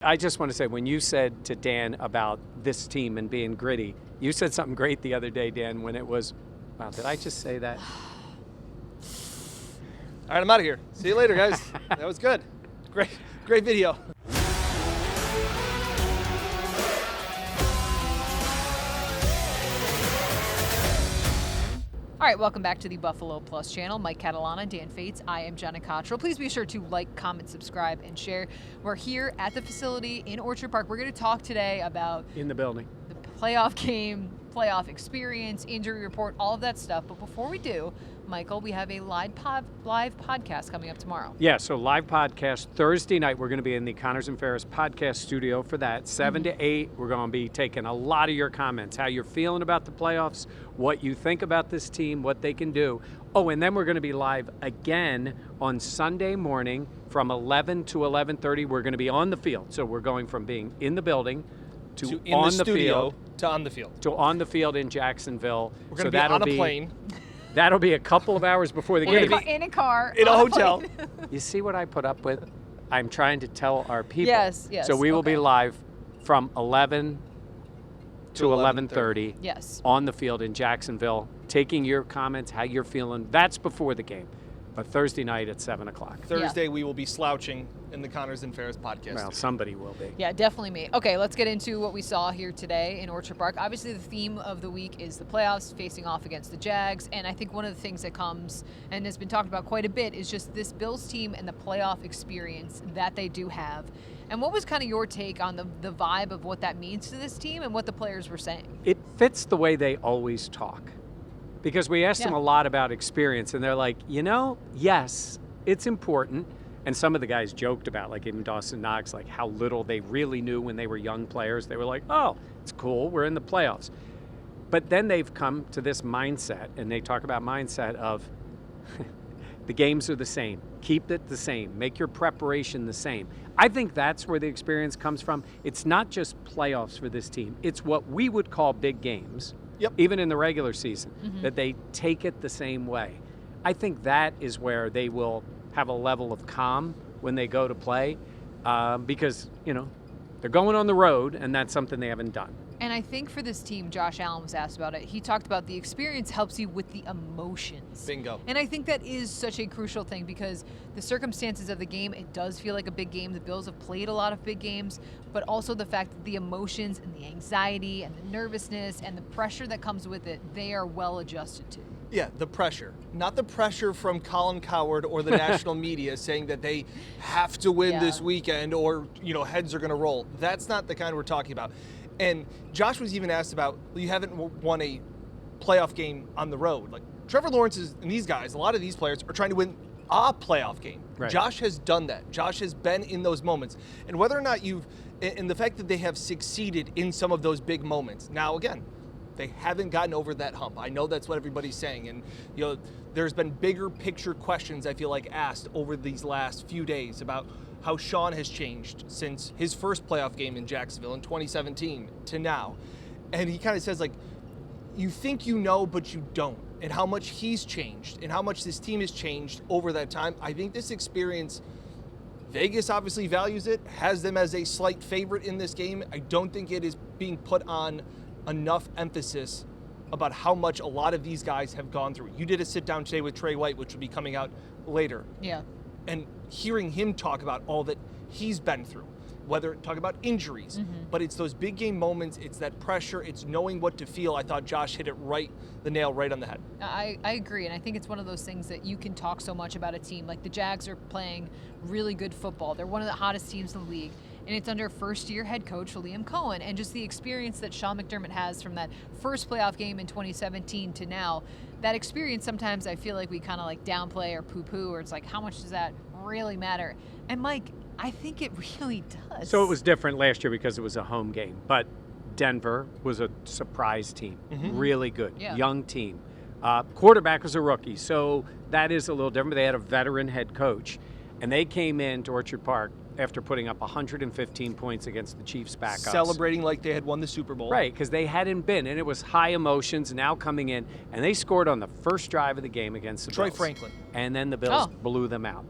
I just want to say, when you said to Dan about this team and being gritty, you said something great the other day, Dan, when it was, wow, did I just say that? All right, I'm out of here. See you later, guys. That was good. Great video. All right, welcome back to the Buffalo Plus channel. Mike Catalana, Dan Fates. I am Jenna Cottrell. Please be sure to like, comment, subscribe, and share. We're here at the facility in Orchard Park. We're going to talk today about In the building. the playoff game, playoff experience, injury report, all of that stuff. But before we do, Michael, we have a live podcast coming up tomorrow. Yeah, so live podcast Thursday night. We're going to be in the Connors and Ferris podcast studio for that. 7 to 8. We're going to be taking a lot of your comments, how you're feeling about the playoffs, what you think about this team, what they can do. Oh, and then we're going to be live again on Sunday morning from 11 to 11:30. We're going to be on the field. So we're going from being in the building to in on the the studio field to on the field. to on the field in Jacksonville. We're going to be on a plane. That'll be a couple of hours before the game. In a car. In a on hotel. plane. You see what I put up with? I'm trying to tell our people. Yes. So we will okay. be live from 11 to 11:30. 11:30 Yes. on the field in Jacksonville, taking your comments, how you're feeling. That's before the game. But Thursday night at 7 o'clock. Thursday, we will be slouching in the Connors and Ferris podcast. Well, somebody will be. Yeah, definitely me. Okay, let's get into what we saw here today in Orchard Park. Obviously, the theme of the week is the playoffs facing off against the Jags. And I think one of the things that comes and has been talked about quite a bit is just this Bills team and the playoff experience that they do have. And what was kind of your take on the vibe of what that means to this team and what the players were saying? It fits the way they always talk. Because we asked them a lot about experience, and they're like, yes, it's important. And some of the guys joked about, like even Dawson Knox, like how little they really knew when they were young players. They were like, oh, it's cool, we're in the playoffs. But then they've come to this mindset, and they talk about mindset of the games are the same. Keep it the same. Make your preparation the same. I think that's where the experience comes from. It's not just playoffs for this team. It's what we would call big games. Yep. Even in the regular season, that they take it the same way. I think that is where they will have a level of calm when they go to play because, they're going on the road, and that's something they haven't done. And I think for this team, Josh Allen was asked about it. He talked about the experience helps you with the emotions. Bingo. And I think that is such a crucial thing because the circumstances of the game, it does feel like a big game. The Bills have played a lot of big games, but also the fact that the emotions and the anxiety and the nervousness and the pressure that comes with it, they are well adjusted to. Yeah, the pressure. Not the pressure from Colin Cowherd or the national media saying that they have to win this weekend or, heads are going to roll. That's not the kind we're talking about. And Josh was even asked about, you haven't won a playoff game on the road. Like Trevor Lawrence and these guys, a lot of these players are trying to win a playoff game. Right. Josh has done that. Josh has been in those moments. And whether or not and the fact that they have succeeded in some of those big moments. Now, again, they haven't gotten over that hump. I know that's what everybody's saying. And, there's been bigger picture questions, I feel like, asked over these last few days about how Sean has changed since his first playoff game in Jacksonville in 2017 to now. And he kind of says, like, you think you know, but you don't. And how much he's changed and how much this team has changed over that time. I think this experience, Vegas obviously values it, has them as a slight favorite in this game. I don't think it is being put on enough emphasis about how much a lot of these guys have gone through. You did a sit down today with Trey White, which will be coming out later. Yeah. And hearing him talk about all that he's been through, whether talk about injuries, but it's those big game moments, it's that pressure, it's knowing what to feel. I thought Josh hit the nail right on the head. I agree, and I think it's one of those things that you can talk so much about a team. Like the Jags are playing really good football. They're one of the hottest teams in the league, and it's under first-year head coach Liam Cohen, and just the experience that Sean McDermott has from that first playoff game in 2017 to now. That experience, sometimes I feel like we kind of like downplay or poo-poo, or it's like, how much does that really matter? And Mike, I think it really does. So it was different last year because it was a home game, but Denver was a surprise team, really good, young team. Quarterback was a rookie, so that is a little different. They had a veteran head coach, and they came into Orchard Park after putting up 115 points against the Chiefs' backups. Celebrating like they had won the Super Bowl. Right, because they hadn't been, and it was high emotions now coming in, and they scored on the first drive of the game against the Troy Bills. Franklin. And then the Bills blew them out.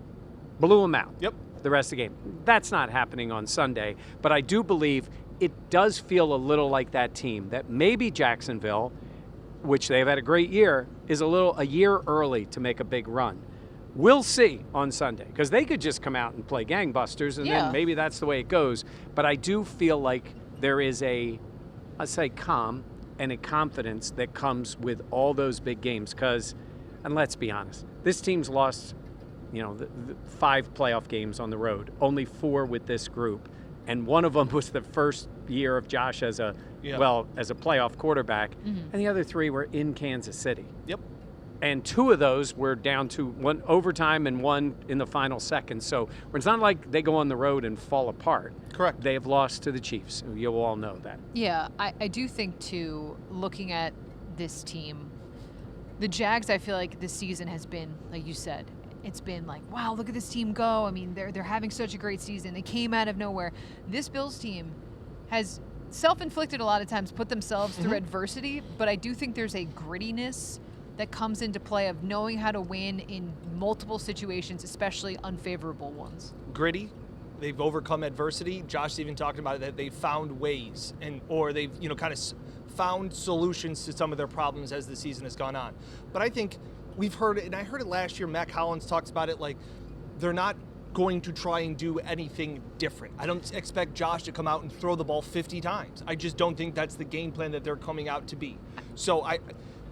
Blew them out. Yep. the rest of the game. That's not happening on Sunday, but I do believe it does feel a little like that team that maybe Jacksonville, which they've had a great year, is a year early to make a big run. We'll see on Sunday, because they could just come out and play gangbusters, and then maybe that's the way it goes. But I do feel like there is let's say, calm and a confidence that comes with all those big games. Because, and let's be honest, this team's lost, the 5 playoff games on the road, only 4 with this group. And one of them was the first year of Josh as a playoff quarterback, and the other 3 were in Kansas City. Yep. And 2 of those were down to 1 overtime and 1 in the final second. So it's not like they go on the road and fall apart. Correct. They have lost to the Chiefs. You'll all know that. Yeah, I do think, too, looking at this team, the Jags, I feel like this season has been, like you said, it's been like, wow, look at this team go. I mean, they're having such a great season. They came out of nowhere. This Bills team has self-inflicted a lot of times, put themselves through adversity, but I do think there's a grittiness that comes into play of knowing how to win in multiple situations, especially unfavorable ones. Gritty. They've overcome adversity. Josh even talked about it, that they've found ways, or they've kind of found solutions to some of their problems as the season has gone on. But I think we've heard it, and I heard it last year. Matt Collins talks about it like they're not going to try and do anything different. I don't expect Josh to come out and throw the ball 50 times. I just don't think that's the game plan that they're coming out to be. So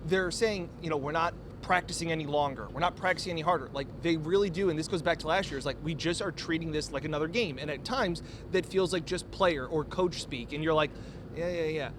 they're saying, we're not practicing any longer. We're not practicing any harder. Like, they really do, and this goes back to last year, it's like we just are treating this like another game. And at times, that feels like just player or coach speak, and you're like, yeah.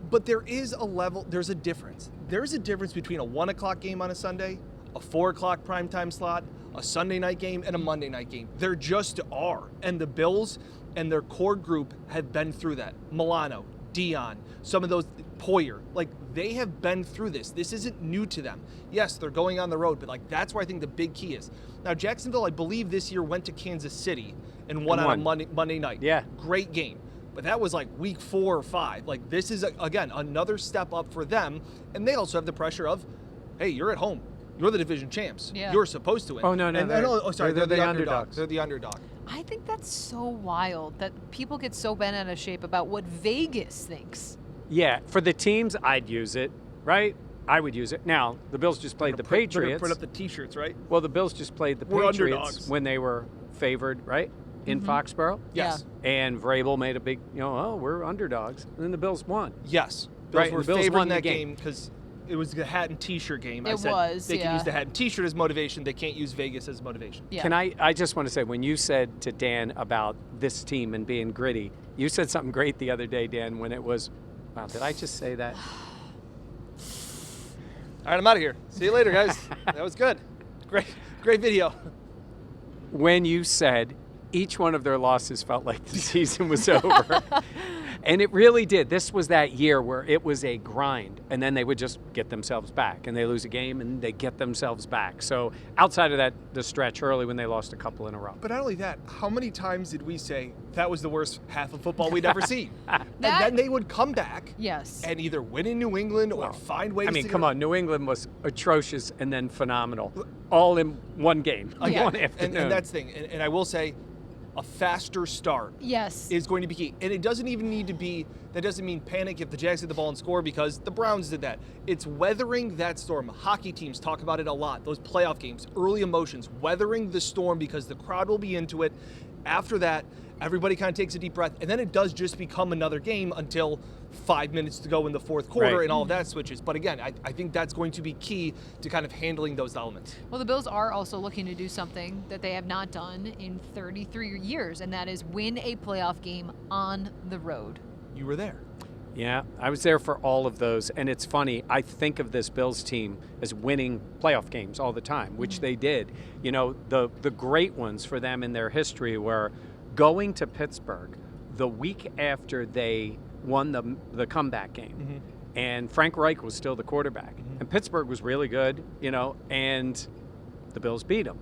But there's a difference. There's a difference between a 1 o'clock game on a Sunday, a 4 o'clock primetime slot, a Sunday night game, and a Monday night game. There just are. And the Bills and their core group have been through that. Milano, Dion, some of those, Poyer, like, they have been through this. This isn't new to them. Yes, they're going on the road, but like, that's where I think the big key is. Now, Jacksonville, I believe this year went to Kansas City and won on a Monday night. Yeah. Great game. But that was like week 4 or 5. Like, this is, again, another step up for them. And they also have the pressure of, hey, you're at home. You're the division champs. Yeah. You're supposed to win. Oh, no. They're the underdogs. They're the underdog. I think that's so wild that people get so bent out of shape about what Vegas thinks. Yeah, for the teams, I'd use it, right? I would use it. Now, the Bills just played the Patriots. Put up the T-shirts, right? Well, the Bills just played the We're Patriots underdogs. when they were favored, right? In Foxborough. Yes. And Vrabel made a big, we're underdogs. And then the Bills won. Yes. Right, Bills were the Bills favored won in the that game. game because it was the hat and T-shirt game. It was, they can yeah. use the hat and T-shirt as motivation. They can't use Vegas as motivation. Yeah. Can I just want to say, when you said to Dan about this team and being gritty, you said something great the other day, Dan, when it was, wow, did I just say that? All right, I'm out of here. See you later, guys. That was good. Great video. When you said each one of their losses felt like the season was over. And it really did. This was that year where it was a grind, and then they would just get themselves back, and they lose a game, and they get themselves back. So outside of that, the stretch early when they lost a couple in a row. But not only that, how many times did we say that was the worst half of football we'd ever seen? And then they would come back Yes. and either win in New England or find ways to come on, New England was atrocious and then phenomenal, all in one game, Yeah. one afternoon. And that's the thing. And I will say, a faster start Yes. is going to be key. And it doesn't even need to be, that doesn't mean panic if the Jags get the ball and score, because the Browns did that. It's weathering that storm. Hockey teams talk about it a lot. Those playoff games, early emotions, weathering the storm, because the crowd will be into it. After that, everybody kind of takes a deep breath, and then it does just become another game until 5 minutes to go in the fourth quarter, Right. and all of that switches. But again, I think that's going to be key to kind of handling those elements. Well, the Bills are also looking to do something that they have not done in 33 years, and that is win a playoff game on the road. You were there. Yeah, I was there for all of those. And it's funny, I think of this Bills team as winning playoff games all the time, which they did. You know, the great ones for them in their history were going to Pittsburgh the week after they won the comeback game. And Frank Reich was still the quarterback. And Pittsburgh was really good, and the Bills beat them.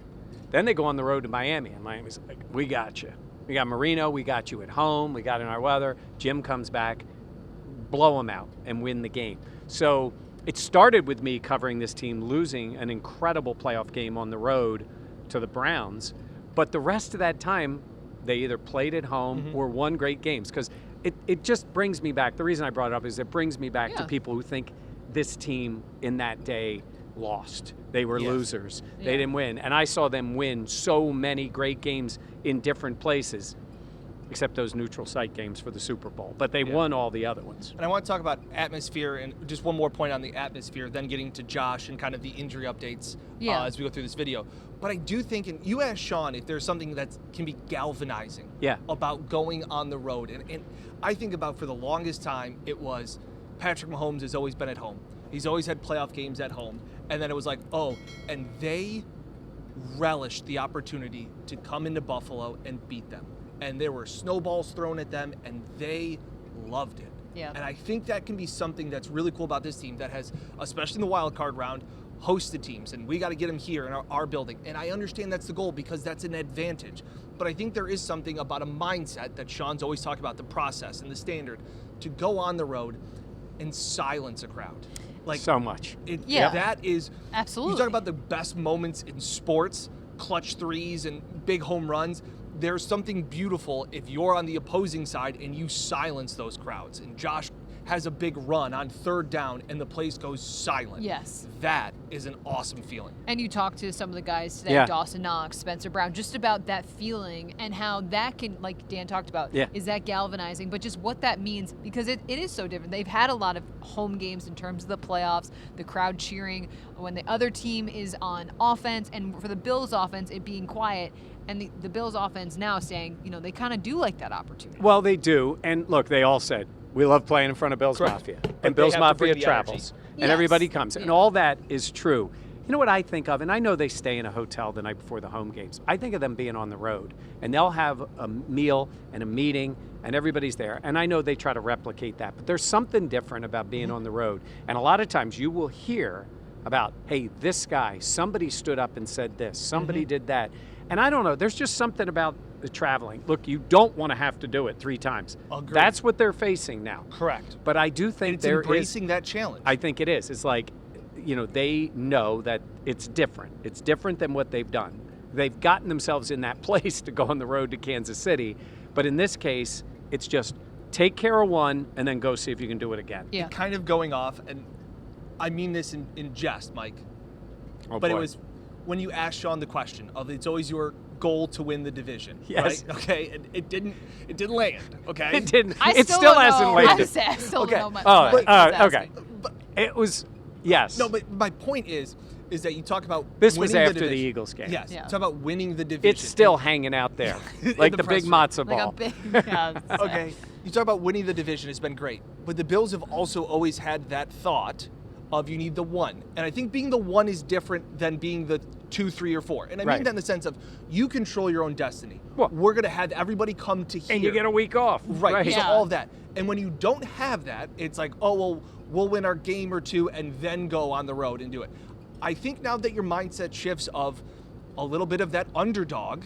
Then they go on the road to Miami, and Miami's like, we got you. We got Marino, we got you at home, we got in our weather. Jim comes back, blow them out, and win the game. So it started with me covering this team losing an incredible playoff game on the road to the Browns. But the rest of that time, they either played at home or won great games. Because it just brings me back. The reason I brought it up is it brings me back to people who think this team in that day lost. They were losers. They didn't win. And I saw them win so many great games in different places, except those neutral site games for the Super Bowl. But they won all the other ones. And I want to talk about atmosphere, and just one more point on the atmosphere, then getting to Josh and kind of the injury updates as we go through this video. But I do think, and you asked Sean if there's something that can be galvanizing about going on the road. And I think about, for the longest time, it was Patrick Mahomes has always been at home. He's always had playoff games at home. And then it was like, and they relished the opportunity to come into Buffalo and beat them. And there were snowballs thrown at them, and they loved it. Yeah. And I think that can be something that's really cool about this team that has, especially in the wild card round, hosted teams. And we got to get them here in our building. And I understand that's the goal because that's an advantage. But I think there is something about a mindset that Sean's always talked about, the process and the standard, to go on the road and silence a crowd. Like, so much. That is absolutely. You talk about the best moments in sports, clutch threes and big home runs. There's something beautiful if you're on the opposing side and you silence those crowds. And Josh has a big run on third down and the place goes silent. Yes. That is an awesome feeling. And you talked to some of the guys today, Dawson Knox, Spencer Brown, just about that feeling and how that can, like Dan talked about, is that galvanizing, but just what that means, because it is so different. They've had a lot of home games in terms of the playoffs, the crowd cheering when the other team is on offense, and for the Bills offense, it being quiet. And the Bills offense now saying, they kind of do like that opportunity. Well, they do. And look, they all said, we love playing in front of Bills Mafia. And Bills Mafia travels. And everybody comes. And all that is true. You know what I think of? And I know they stay in a hotel the night before the home games. I think of them being on the road. And they'll have a meal and a meeting, and everybody's there. And I know they try to replicate that. But there's something different about being on the road. And a lot of times you will hear about, hey, this guy, somebody stood up and said this. Somebody did that. And I don't know, there's just something about the traveling. Look, you don't want to have to do it 3 times. Agreed. That's what they're facing now. Correct. But I do think it's embracing that challenge. I think it is. It's like, they know that it's different. It's different than what they've done. They've gotten themselves in that place to go on the road to Kansas City. But in this case, it's just take care of one and then go see if you can do it again. Yeah. Kind of going off, and I mean this in jest, Mike. Oh, but boy. it was when you asked Sean the question of it's always your goal to win the division. Yes. Right? Okay. And it didn't land. Okay. It didn't. I It still hasn't landed. I still Okay. don't know. Okay. But, It was, yes. no, but my point is that you talk about This was winning after the division. Eagles game. Yes. Yeah. Talk about winning the division. It's still hanging out there, like the the press big room. matzo Like ball. a big, it's Okay. You talk about winning the division. It's been great. But the Bills have also always had that thought of you need the one. And I think being the one is different than being the 2, 3, or 4. And I mean that in the sense of you control your own destiny. Well, we're going to have everybody come to here. And you get a week off. Right. So Yeah. all of that. And when you don't have that, it's like, we'll win our game or 2 and then go on the road and do it. I think now that your mindset shifts of a little bit of that underdog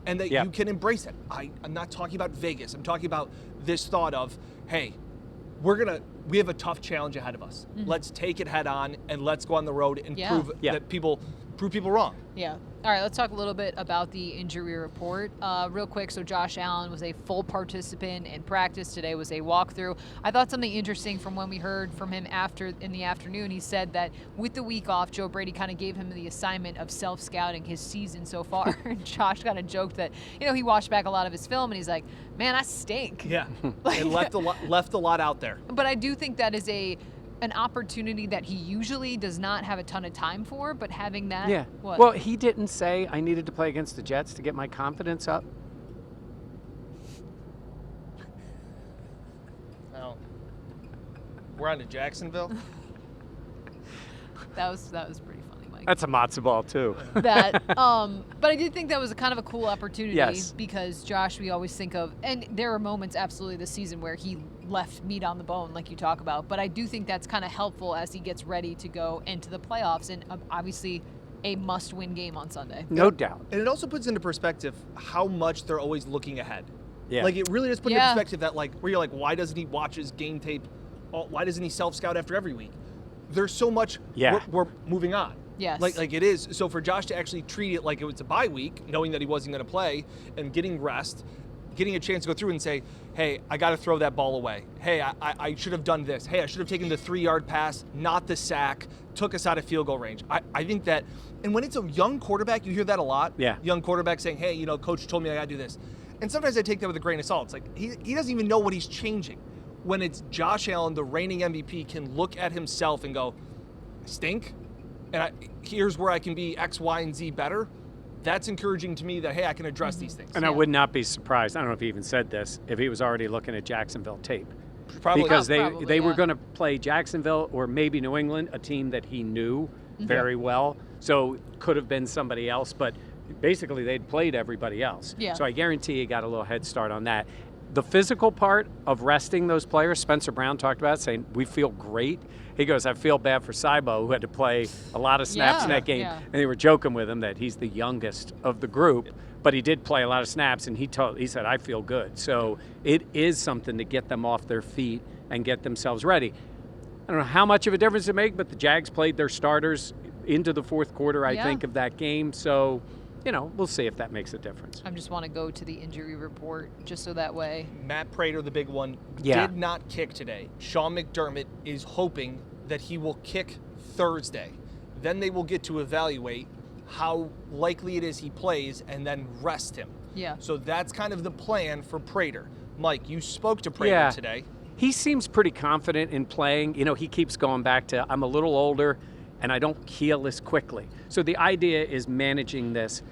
and that you can embrace it. I'm not talking about Vegas. I'm talking about this thought of, hey, we have a tough challenge ahead of us. Let's take it head on and let's go on the road and prove that prove people wrong. Yeah. All right, let's talk a little bit about the injury report real quick. So Josh Allen was a full participant in practice. Today was a walkthrough. I thought something interesting from when we heard from him in the afternoon. He said that with the week off, Joe Brady kind of gave him the assignment of self-scouting his season so far. And Josh kind of joked that, he watched back a lot of his film and he's like, man, I stink. Yeah. And left a lot out there. But I do think that is an opportunity that he usually does not have a ton of time for, but having that. Yeah. What? Well, he didn't say I needed to play against the Jets to get my confidence up. Now, we're on to Jacksonville. that was pretty funny, Mike. That's a matzo ball too. But I did think that was kind of a cool opportunity Yes. because Josh, we always think of, and there are moments absolutely this season where he left meat on the bone, like you talk about. But I do think that's kind of helpful as he gets ready to go into the playoffs, and obviously a must-win game on Sunday. No doubt. And it also puts into perspective how much they're always looking ahead. Yeah. Like, it really does put into perspective that, like, where you're like, why doesn't he watch his game tape? Why doesn't he self-scout after every week? There's so much. Yeah. We're moving on. Yes. Like it is. So for Josh to actually treat it like it was a bye week, knowing that he wasn't going to play and getting rest, getting a chance to go through and say, hey, I got to throw that ball away. Hey, I should have done this. Hey, I should have taken the 3-yard pass, not the sack, took us out of field goal range. I think that, and when it's a young quarterback, you hear that a lot. Yeah. Young quarterback saying, hey, coach told me I got to do this. And sometimes I take that with a grain of salt. It's like, he doesn't even know what he's changing. When it's Josh Allen, the reigning MVP, can look at himself and go, I stink, and here's where I can be X, Y, and Z better. That's encouraging to me that, hey, I can address these things. And I would not be surprised, I don't know if he even said this, if he was already looking at Jacksonville tape. Probably. Because Probably, they were yeah. going to play Jacksonville or maybe New England, a team that he knew very well. So could have been somebody else, but basically they'd played everybody else. Yeah. So I guarantee he got a little head start on that. The physical part of resting those players, Spencer Brown talked about, saying, we feel great. He goes, I feel bad for Saibo, who had to play a lot of snaps in that game. Yeah. And they were joking with him that he's the youngest of the group, but he did play a lot of snaps, and he said, I feel good. So it is something to get them off their feet and get themselves ready. I don't know how much of a difference it makes, but the Jags played their starters into the fourth quarter, I think, of that game. So, we'll see if that makes a difference. I just want to go to the injury report just so that way. Matt Prater, the big one, Yeah. did not kick today. Sean McDermott is hoping that he will kick Thursday. Then they will get to evaluate how likely it is he plays and then rest him. Yeah. So that's kind of the plan for Prater. Mike, you spoke to Prater today. He seems pretty confident in playing. He keeps going back to, I'm a little older and I don't heal as quickly. So the idea is managing this.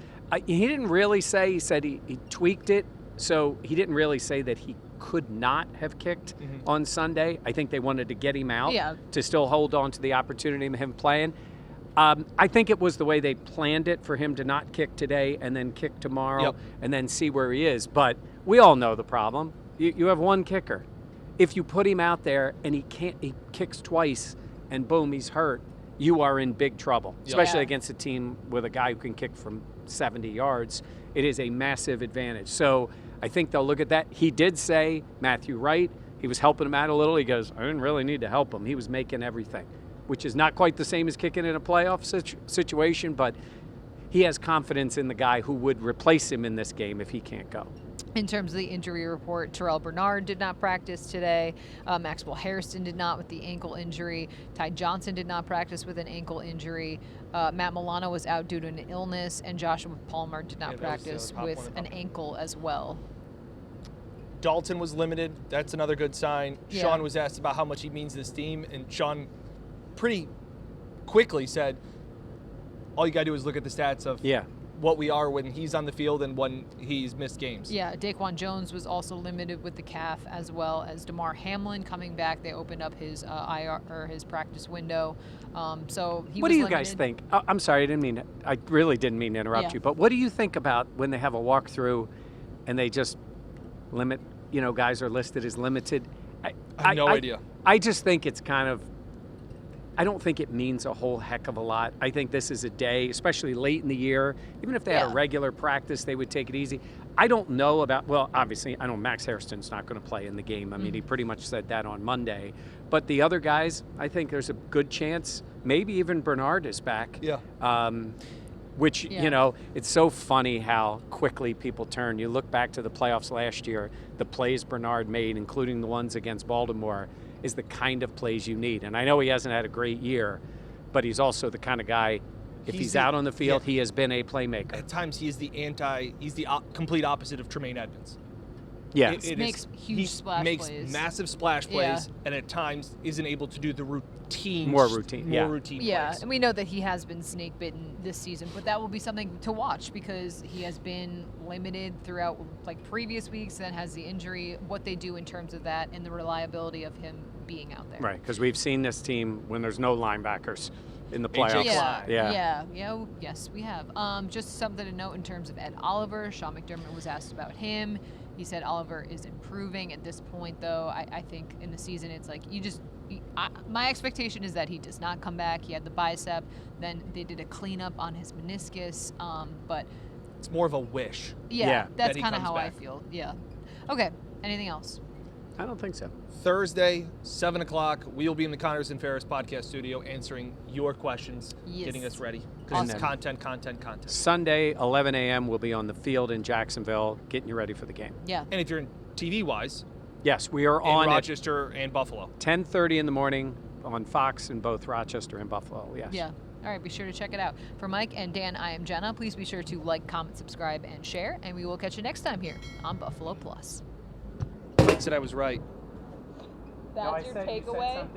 He didn't really say, he said he tweaked it. So he didn't really say that he could not have kicked on Sunday. I think they wanted to get him out to still hold on to the opportunity of him playing. I think it was the way they planned it for him to not kick today and then kick tomorrow and then see where he is. But we all know the problem. You have one kicker. If you put him out there and he kicks twice and boom, he's hurt, you are in big trouble, especially against a team with a guy who can kick from 70 yards. It is a massive advantage. So I think they'll look at that. He did say, Matthew Wright, he was helping him out a little. He goes, I didn't really need to help him. He was making everything, which is not quite the same as kicking in a playoff situation, but he has confidence in the guy who would replace him in this game if he can't go. In terms of the injury report, Terrell Bernard did not practice today. Maxwell Hairston did not with the ankle injury. Ty Johnson did not practice with an ankle injury. Matt Milano was out due to an illness, and Joshua Palmer did not practice with an ankle as well. Dalton was limited. That's another good sign. Yeah. Sean was asked about how much he means to this team, and Sean pretty quickly said, all you got to do is look at the stats of what we are when he's on the field and when he's missed games. Yeah, Daquan Jones was also limited with the calf, as well as DeMar Hamlin coming back. They opened up his IR or his practice window. So he What was do you limited. guys think? I'm sorry, I really didn't mean to interrupt you, but what do you think about when they have a walkthrough and they just limit, guys are listed as limited? I have no idea. I just think it's kind of, I don't think it means a whole heck of a lot. I think this is a day, especially late in the year. Even if they had a regular practice, they would take it easy. I don't know about, well, obviously, I know Max Hairston's not going to play in the game. I mean, he pretty much said that on Monday. But the other guys, I think there's a good chance, maybe even Bernard is back. Yeah. Which, it's so funny how quickly people turn. You look back to the playoffs last year, the plays Bernard made, including the ones against Baltimore, is the kind of plays you need. And I know he hasn't had a great year, but he's also the kind of guy, if he's out on the field, he has been a playmaker. At times, he's the complete opposite of Tremaine Edmonds. Yeah. He makes huge splash makes plays. massive splash plays, and at times isn't able to do the routine. More routine Yeah, plays. and we know that he has been snake bitten this season, but that will be something to watch because he has been limited throughout like previous weeks, then has the injury, what they do in terms of that, and the reliability of him being out there. Right, because we've seen this team when there's no linebackers in the playoffs. Yes, we have. Just something to note in terms of Ed Oliver. Sean McDermott was asked about him. He said Oliver is improving at this point, though. I think in the season, it's like my expectation is that he does not come back. He had the bicep. Then they did a cleanup on his meniscus. But it's more of a wish. Yeah, that's that he kind of comes how I back. feel. Yeah. Okay. Anything else? I don't think so. Thursday, 7 o'clock, we'll be in the Connors and Ferris podcast studio answering your questions, Yes. getting us ready. Because it's Awesome. content. Sunday, 11 a.m., we'll be on the field in Jacksonville, getting you ready for the game. Yeah. And if you're in TV-wise, Yes, we are in on at Rochester and Buffalo. 10:30 in the morning on Fox in both Rochester and Buffalo. Yes. Yeah. All right, be sure to check it out. For Mike and Dan, I am Jenna. Please be sure to like, comment, subscribe, and share. And we will catch you next time here on Buffalo Plus. Mike said I was right. That's your takeaway?